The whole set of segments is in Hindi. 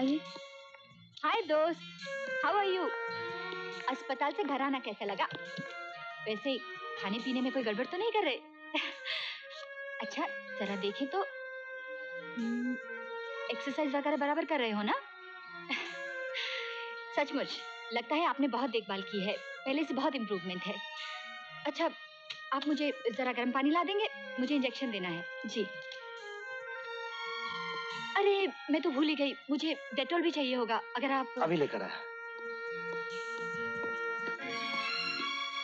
आइए। हाय दोस्त, हाउ आर यू? अस्पताल से घर आना कैसा लगा? वैसे खाने पीने में कोई गड़बड़ तो नहीं कर रहे? अच्छा जरा देखें तो एक्सरसाइज वगैरह बराबर कर रहे हो ना? सचमुच लगता है आपने बहुत देखभाल की है, पहले से बहुत इम्प्रूवमेंट है। अच्छा आप मुझे जरा गर्म पानी ला देंगे, मुझे इंजेक्शन देना है। जी। अरे मैं तो भूल ही गई, मुझे डेटॉल भी चाहिए होगा, अगर आप अभी लेकर आया।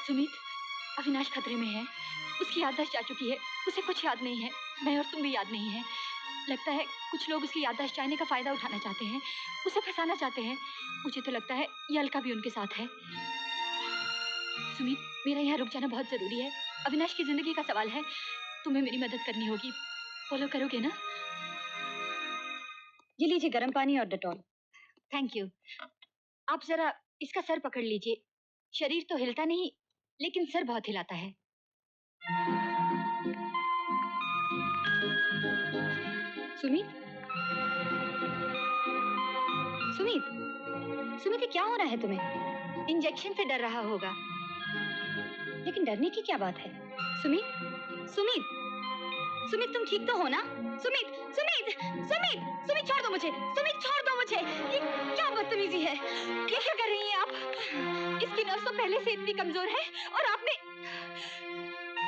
सुमित, अविनाश खतरे में है, उसकी याददाश्त जा चुकी है, उसे कुछ याद नहीं है, मैं और तुम भी याद नहीं है। लगता है कुछ लोग उसकी याददाश्त चाहने का फायदा उठाना चाहते हैं, उसे फंसाना चाहते हैं। मुझे तो लगता है ये अलका भी उनके साथ है। सुमित, मेरा यहाँ रुक जाना बहुत जरूरी है, अविनाश की जिंदगी का सवाल है, तुम्हें मेरी मदद करनी होगी, फॉलो करोगे ना? ये लीजिए गर्म पानी और डेटॉल। Thank you. आप जरा इसका सर पकड़ लीजिए, शरीर तो हिलता नहीं लेकिन सर बहुत हिलाता है। सुमित, सुमित, सुमित क्या हो रहा है तुम्हें? इंजेक्शन से डर रहा होगा, लेकिन डरने की क्या बात है? सुमित, सुमित, सुमित तुम ठीक तो हो ना? सुमित, सुमित, सुमित, सुमित छोड़ दो मुझे, सुमित छोड़ दो मुझे। ये क्या बदतमीजी है? ये क्या कर रही हैं आप? इसकी नर्व तो पहले से इतनी कमजोर है और आपने,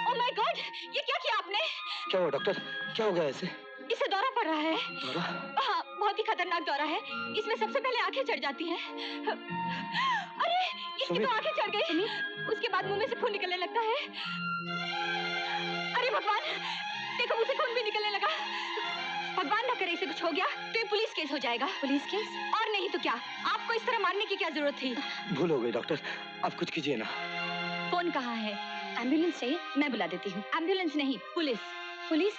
ओह माय गॉड, ये क्या किया आपने? क्या हुआ डॉक्टर, क्या हो गया ऐसे? इसे दौरा पड़ रहा है। दौरा? हाँ, बहुत ही खतरनाक दौरा है, इसमें सबसे पहले आंखें चढ़ जाती हैं। अरे इसकी तो आंखें चढ़ गई, उसके बाद मुंह में से खून निकलने लगता है। अरे भगवान, देखो मुझसे खून भी निकलने लगा। भगवान ना करे इसे कुछ हो गया तो ये पुलिस केस हो जाएगा। Police case? और नहीं तो क्या, आपको इस तरह मारने की क्या जरूरत थी? भूल हो गई डॉक्टर, आप कुछ कीजिए ना। फोन कहाँ है? एम्बुलेंस चाहिए, मैं बुला देती हूँ। एम्बुलेंस नहीं, पुलिस। पुलिस?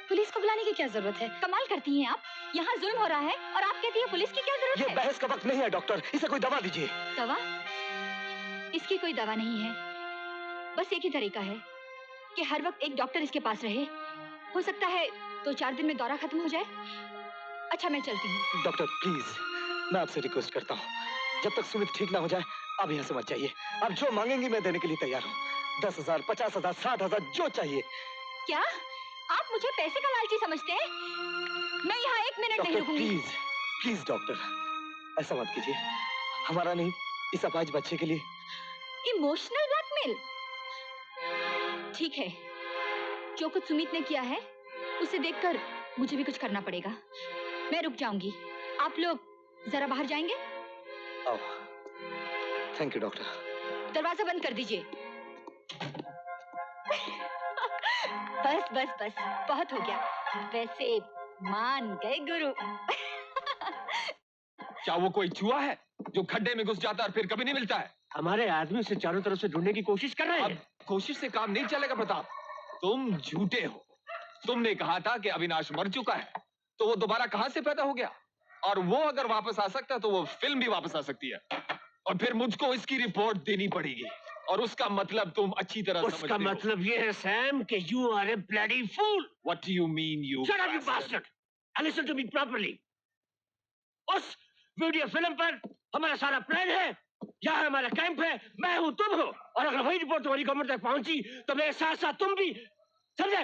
पुलिस को बुलाने की क्या जरूरत है? कमाल करती हैं आप, यहाँ जुल्म हो रहा है और आप कहती हैं पुलिस की क्या जरूरत है? ये बहस का वक्त नहीं है डॉक्टर, इसे कोई दवा दीजिए। दवा? इसकी कोई दवा नहीं है, बस एक ही तरीका है कि हर वक्त एक डॉक्टर इसके पास रहे, हो सकता है 2-4 दिन में दौरा खत्म हो जाए। अच्छा मैं चलती हूँ। डॉक्टर प्लीज, मैं आपसे रिक्वेस्ट करता हूँ, जब तक सुमित ठीक ना हो जाए आप यहाँ से मत जाइए। आप जो मांगेंगी मैं देने के लिए तैयार हूँ, 10,000, 50,000, 60,000 जो चाहिए। क्या आप मुझे पैसे का लालची समझते हैं? मैं यहाँ 1 मिनट नहीं रुकूंगी। प्लीज प्लीज डॉक्टर, ऐसा मत कीजिए, हमारा नहीं इस अपाहिज बच्चे के लिए। Emotional blackmail? ठीक है, जो कुछ सुमित ने किया है उसे देखकर मुझे भी कुछ करना पड़ेगा। मैं रुक जाऊंगी, आप लोग जरा बाहर जाएंगे? Thank you doctor. दरवाजा बंद कर दीजिए। बस बस बस, बहुत हो गया। वैसे मान गए गुरु। क्या वो कोई चूहा है जो खड्डे में घुस जाता है और फिर कभी नहीं मिलता है? हमारे आदमी उसे चारों तरफ से ढूंढने की कोशिश कर रहे हैं। अब कोशिश से काम नहीं चलेगा प्रताप, तुम झूठे हो। तुमने कहा था कि अविनाश मर चुका है, तो वो दोबारा कहां से पैदा हो गया? और वो अगर वापस आ सकता है तो वो फिल्म भी वापस आ सकती है, और फिर मुझको इसकी रिपोर्ट देनी पड़ेगी। और उसका मतलब तुम अच्छी तरह समझते हो। उसका मतलब ये है सैम कि you are a bloody fool. What do you mean, you? Shut up, you bastard! And listen to me properly. उस वीडियो फिल्म पर हमारा सारा प्लान है, यहाँ हमारा कैंप है, मैं हूँ तुम हो, और अगर वही रिपोर्ट तुम्हारी गवर्नमेंट तक पहुंची तो मेरे साथ साथ तुम भी, समझे?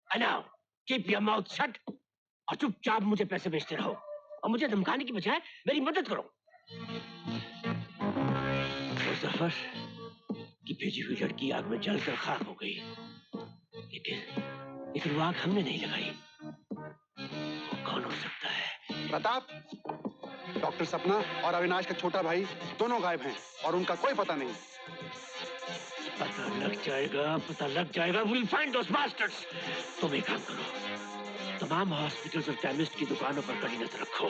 And now keep your mouth shut और चुपचाप मुझे पैसे भेजते रहो, और मुझे धमकाने की बजाय मेरी मदद करो। मुजफ्फर की भेजी हुई लड़की आग में जलकर खाक हो गई, लेकिन वो आग हमने नहीं लगाई। वो कौन हो सकता है? प्रताप, डॉक्टर सपना और अविनाश का छोटा भाई दोनों गायब हैं और उनका कोई पता नहीं। पता लग जाएगा, पता लग जाएगा। We'll find those bastards. तुम एक काम करो, तमाम हॉस्पिटल्स और केमिस्ट की दुकानों पर कड़ी नजर रखो।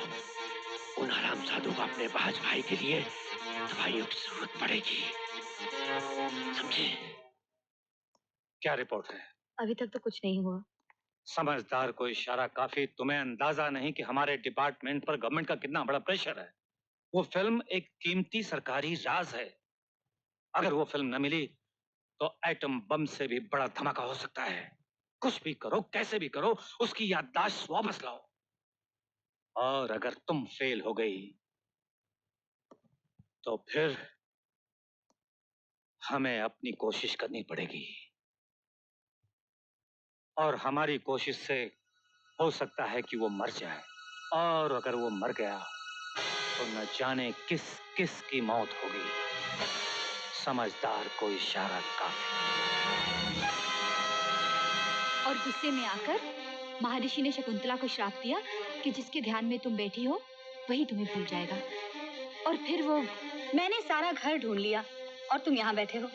उन हरामजादों को अपने बहाज भाई के लिए दवाइयों की जरूरत पड़ेगी, समझे? क्या रिपोर्ट है? अभी तक तो कुछ नहीं हुआ। समझदार को इशारा काफी, तुम्हें अंदाजा नहीं कि हमारे डिपार्टमेंट पर गवर्नमेंट का कितना बड़ा प्रेशर है। वो फिल्म एक कीमती सरकारी राज है, अगर वो फिल्म न मिली तो एटम बम से भी बड़ा धमाका हो सकता है। कुछ भी करो, कैसे भी करो, उसकी याददाश्त वापस लाओ। और अगर तुम फेल हो गई तो फिर हमें अपनी कोशिश करनी पड़ेगी, और हमारी कोशिश से हो सकता है कि वो मर जाए, और अगर वो मर गया तो न जाने किस किस की मौत होगी। समझदार को इशारा काफी। और गुस्से में आकर महर्षि ने शकुंतला को श्राप दिया कि जिसके ध्यान में तुम बैठी हो वही तुम्हें भूल जाएगा। और फिर वो मैंने सारा घर ढूंढ लिया और तुम यहाँ बैठे हो।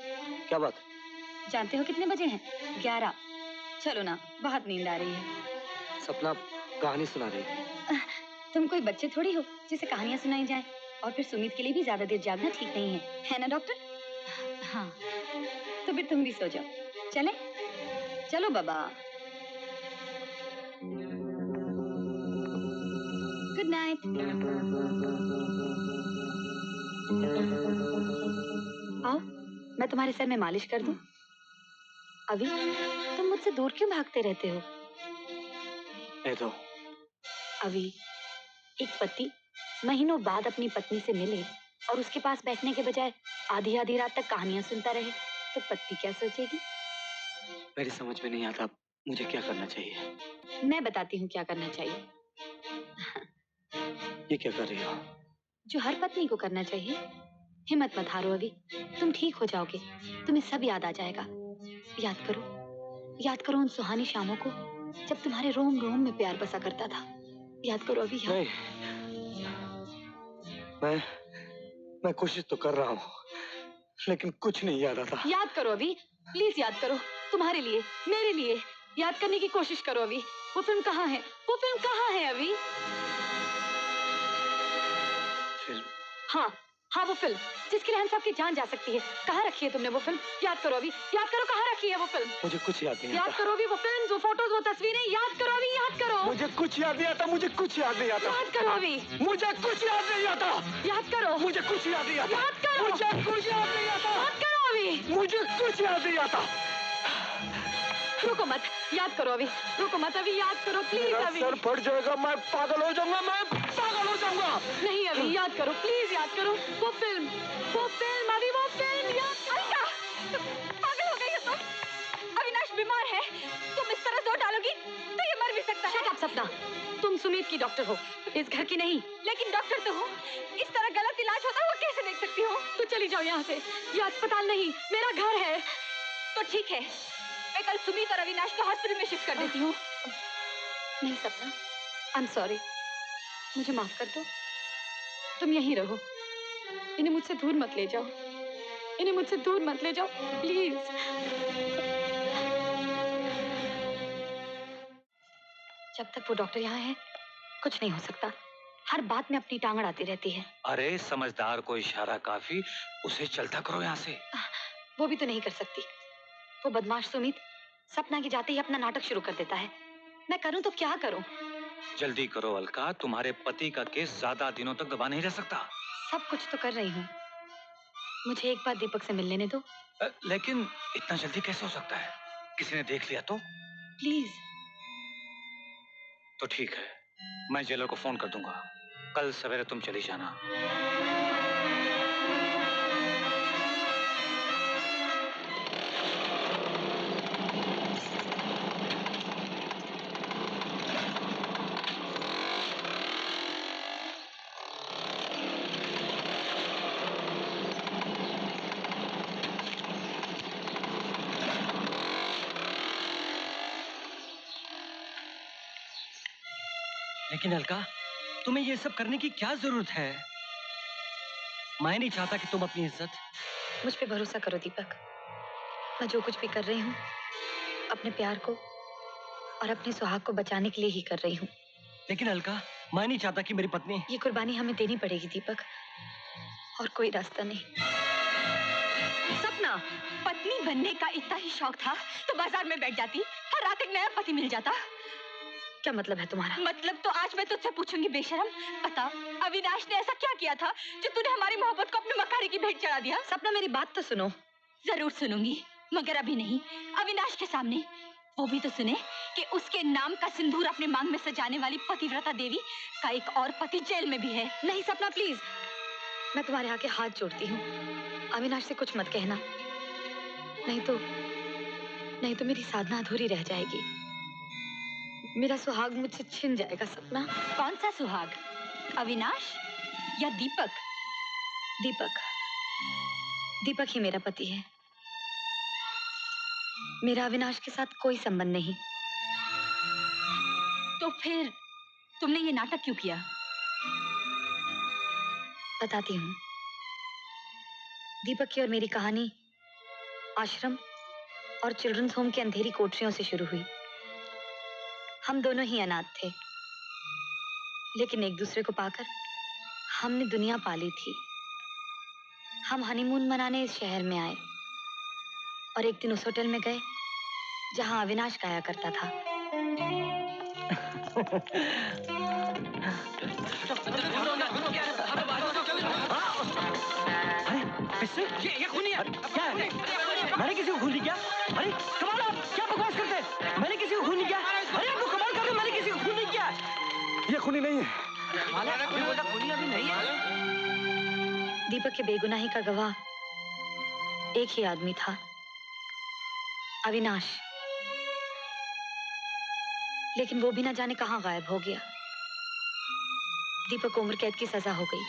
क्या बात? जानते हो कितने बजे हैं? 11। चलो ना, बहुत नींद आ रही है। सपना कहानी सुना रही थी। तुम कोई बच्चे थोड़ी हो जिसे कहानियां सुनाई जाए। और फिर सुमित के लिए भी ज्यादा देर जागना ठीक नहीं है ना डॉक्टर? हाँ, तो फिर तुम भी सो जाओ। चले? चलो बाबा। Good night. आओ, मैं तुम्हारे सर में मालिश कर दूं। अभी तुम मुझसे दूर क्यों भागते रहते हो? तो अभी एक पति महीनों बाद अपनी पत्नी से मिले और उसके पास बैठने के बजाय आधी आधी रात तक कहानियां सुनता रहे तो पत्नी क्या सोचेगी? मेरी समझ में नहीं आता मुझे क्या करना चाहिए। मैं बताती हूँ क्या करना चाहिए। ये क्या कर रही हो? जो हर पत्नी को करना चाहिए। हिम्मत मत हारो अभी, तुम ठीक हो जाओगे। तुम्हें सब याद आ जाएगा। याद करो उन सुहानी शामों को जब तुम्हारे रोम रोम में प्यार बसा करता था। याद करो अभी। नहीं, मैं कोशिश तो कर रहा हूँ लेकिन कुछ नहीं याद आता। याद करो अभी, प्लीज याद करो। तुम्हारे लिए, मेरे लिए याद करने की कोशिश करो अभी। वो फिल्म कहाँ है? वो फिल्म कहाँ है अभी? फिल्म? हाँ, वो फिल्म जिसके लिए हम सबकी जान जा सकती है। कहाँ रखी है तुमने वो फिल्म? याद करो अभी, याद करो कहाँ रखी है वो फिल्म। मुझे कुछ याद नहीं याद आता। करो अभी वो फिल्म, वो फोटोज, वो तस्वीरें। याद करो अभी, याद करो। मुझे कुछ याद नहीं आता। मुझे कुछ याद नहीं आता। याद करो अभी। मुझे कुछ याद नहीं आता। याद करो। मुझे कुछ याद नहीं आता। याद करो। मुझे कुछ याद नहीं आता। याद करो अभी। मुझे कुछ याद नहीं आता। रुको मत, याद करो अभी। रुको मत अभी, याद करो प्लीज अभी। सर फट जाएगा, मैं पागल हो जाऊंगा। नहीं अभी, याद करो प्लीज, याद करो। वो फिल्म अभी, वो फिल्म याद। अलका, पागल हो गई हो तुम। अविनाश बीमार है, तुम इस तरह जोर डालोगी तो ये मर भी सकता है। शट अप सपना, तुम सुमित की डॉक्टर हो, इस घर की नहीं। लेकिन डॉक्टर तो हो, इस तरह गलत इलाज होता हुआ कैसे देख सकती हो? तो चली जाओ यहाँ से। ये अस्पताल नहीं, मेरा घर है। तो ठीक है, मैं कल सुमित और अविनाश को हॉस्पिटल में शिफ्ट कर देती हूँ। नहीं सपना, आई एम सॉरी, मुझे माफ कर दो। तुम यहीं रहो, इन्हें मुझसे दूर मत ले जाओ। इन्हें मुझसे दूर मत ले जाओ प्लीज। जब तक वो डॉक्टर यहाँ है कुछ नहीं हो सकता। हर बात में अपनी टांग अड़ाती रहती है। अरे समझदार को इशारा काफी, उसे चलता करो यहाँ से। वो भी तो नहीं कर सकती। वो बदमाश सुमित सपना के जाते ही अपना नाटक शुरू कर देता है। मैं करूं तो क्या करूं? जल्दी करो अलका, तुम्हारे पति का केस ज्यादा दिनों तक दबा नहीं रह सकता। सब कुछ तो कर रही हूँ, मुझे एक बार दीपक से मिल लेने दो। लेकिन इतना जल्दी कैसे हो सकता है? किसी ने देख लिया तो? प्लीज। तो ठीक है, मैं जेलर को फोन कर दूंगा। कल सवेरे तुम चली जाना। लेकिन अलका, तुम्हें ये सब करने की क्या जरूरत है? मैं नहीं चाहता कि तुम अपनी इज्जत। मुझ पे भरोसा करो दीपक, मैं जो कुछ भी कर रही हूँ अपने प्यार को और अपने सुहाग को बचाने के लिए ही कर रही हूँ। लेकिन अलका, मैं नहीं चाहता कि मेरी पत्नी। ये कुर्बानी हमें देनी पड़ेगी दीपक, और कोई रास्ता नहीं। सपना, पत्नी बनने का इतना ही शौक था तो बाजार में बैठ जाती, हर रात एक नया पति मिल जाता। क्या मतलब है तुम्हारा? मतलब तो आज मैं तुझसे पूछूंगी बेशरम, बता अविनाश ने ऐसा क्या किया था जो तूने हमारी मोहब्बत को अपने मकाने की भेंट चढ़ा दिया? सपना मेरी बात तो सुनो। जरूर सुनूंगी, मगर अभी नहीं, अविनाश के सामने। वो भी तो सुने कि उसके नाम का सिंदूर अपने मांग में सजाने वाली पतिव्रता देवी का एक और पति जेल में भी है। नहीं सपना प्लीज, मैं तुम्हारे आगे हाथ जोड़ती हूँ, अविनाश से कुछ मत कहना, नहीं तो मेरी साधना अधूरी रह जाएगी। मेरा सुहाग मुझसे छिन जाएगा सपना। कौन सा सुहाग, अविनाश या दीपक? दीपक ही मेरा पति है। मेरा अविनाश के साथ कोई संबंध नहीं। तो फिर तुमने ये नाटक क्यों किया? बताती हूँ। दीपक की और मेरी कहानी आश्रम और चिल्ड्रंस होम के अंधेरी कोठरियों से शुरू हुई। हम दोनों ही अनाथ थे, लेकिन एक दूसरे को पाकर हमने दुनिया पाली थी। हम हनीमून मनाने इस शहर में आए और एक दिन उस होटल में गए जहां अविनाश गाया करता था। ये खूनी है। क्या है? मैंने किसी को खून नहीं किया। अरे कमाल, आप क्या बकवास करते हैं? मैंने किसी को खून नहीं किया। अरे आप तो कमाल कर रहे हो, मैंने किसी को खून नहीं किया। ये खूनी नहीं है। खूनी अभी नहीं है। दीपक के बेगुनाही का गवाह एक ही आदमी था, अविनाश। लेकिन वो भी ना जाने कहां गायब हो गया। दीपक को उम्र कैद की सजा हो गई।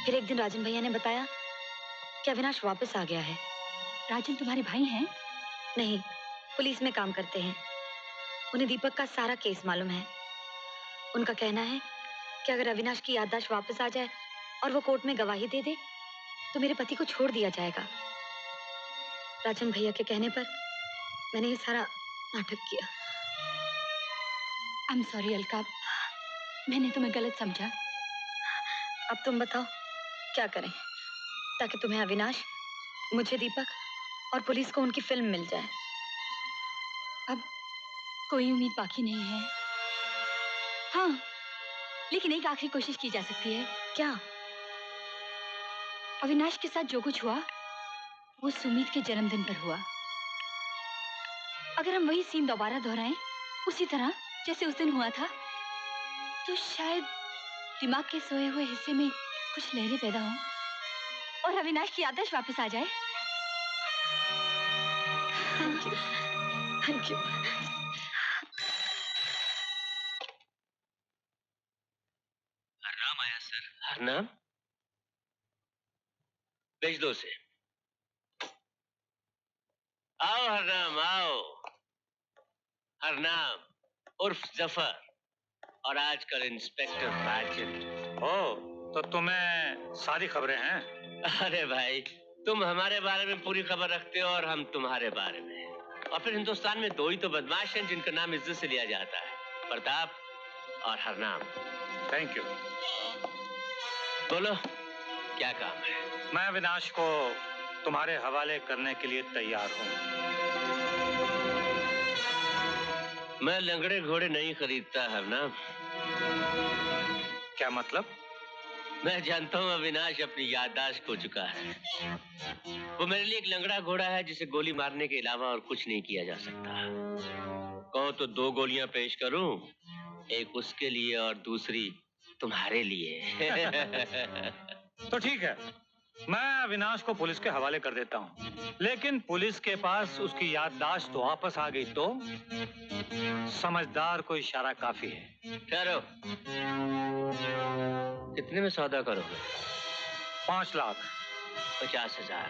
फिर एक दिन राजन भैया ने बताया कि अविनाश वापस आ गया है। राजन तुम्हारे भाई हैं? नहीं, पुलिस में काम करते हैं। उन्हें दीपक का सारा केस मालूम है। उनका कहना है कि अगर अविनाश की याददाश्त वापस आ जाए और वो कोर्ट में गवाही दे दे तो मेरे पति को छोड़ दिया जाएगा। राजन भैया के कहने पर मैंने ये सारा नाटक किया। आई एम सॉरी अलका, मैंने तुम्हें गलत समझा। अब तुम बताओ क्या करें ताकि तुम्हें अविनाश, मुझे दीपक और पुलिस को उनकी फिल्म मिल जाए। अब कोई उम्मीद बाकी नहीं है। हाँ, लेकिन एक आखिरी कोशिश की जा सकती है। क्या? अविनाश के साथ जो कुछ हुआ वो सुमित के जन्मदिन पर हुआ। अगर हम वही सीन दोबारा दोहराएं उसी तरह जैसे उस दिन हुआ था तो शायद दिमाग के सोए हुए हिस्से में कुछ लहरें पैदा हों और अविनाश की याददाश्त वापस आ जाए। Thank you. हरनाम आया सर। हरनाम? भेज दो उसे। आओ हरनाम, आओ। हरनाम उर्फ जफर और आजकल इंस्पेक्टर बाजित। ओ, तो तुम्हें सारी खबरें हैं? अरे भाई, तुम हमारे बारे में पूरी खबर रखते हो और हम तुम्हारे बारे में। और फिर हिंदुस्तान में दो ही तो बदमाश हैं जिनका नाम इज्जत से लिया जाता है, प्रताप और हरनाम। Thank you. बोलो क्या काम है? मैं अविनाश को तुम्हारे हवाले करने के लिए तैयार हूँ। मैं लंगड़े घोड़े नहीं खरीदता हरनाम। क्या मतलब? मैं जानता हूँ अविनाश अपनी याददाश्त खो चुका है। वो मेरे लिए एक लंगड़ा घोड़ा है जिसे गोली मारने के अलावा और कुछ नहीं किया जा सकता। कहो तो 2 गोलियां पेश करूं, एक उसके लिए और दूसरी तुम्हारे लिए। तो ठीक है, मैं अविनाश को पुलिस के हवाले कर देता हूँ, लेकिन पुलिस के पास उसकी याददाश्त वापस आ गई तो समझदार को इशारा काफी है। ठहरो, कितने में सौदा करोगे? 5 लाख। 50,000।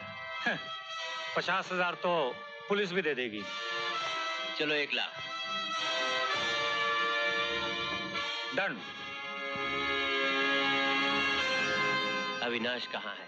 50,000 तो पुलिस भी दे देगी। चलो 1 लाख। डन। अविनाश कहाँ है?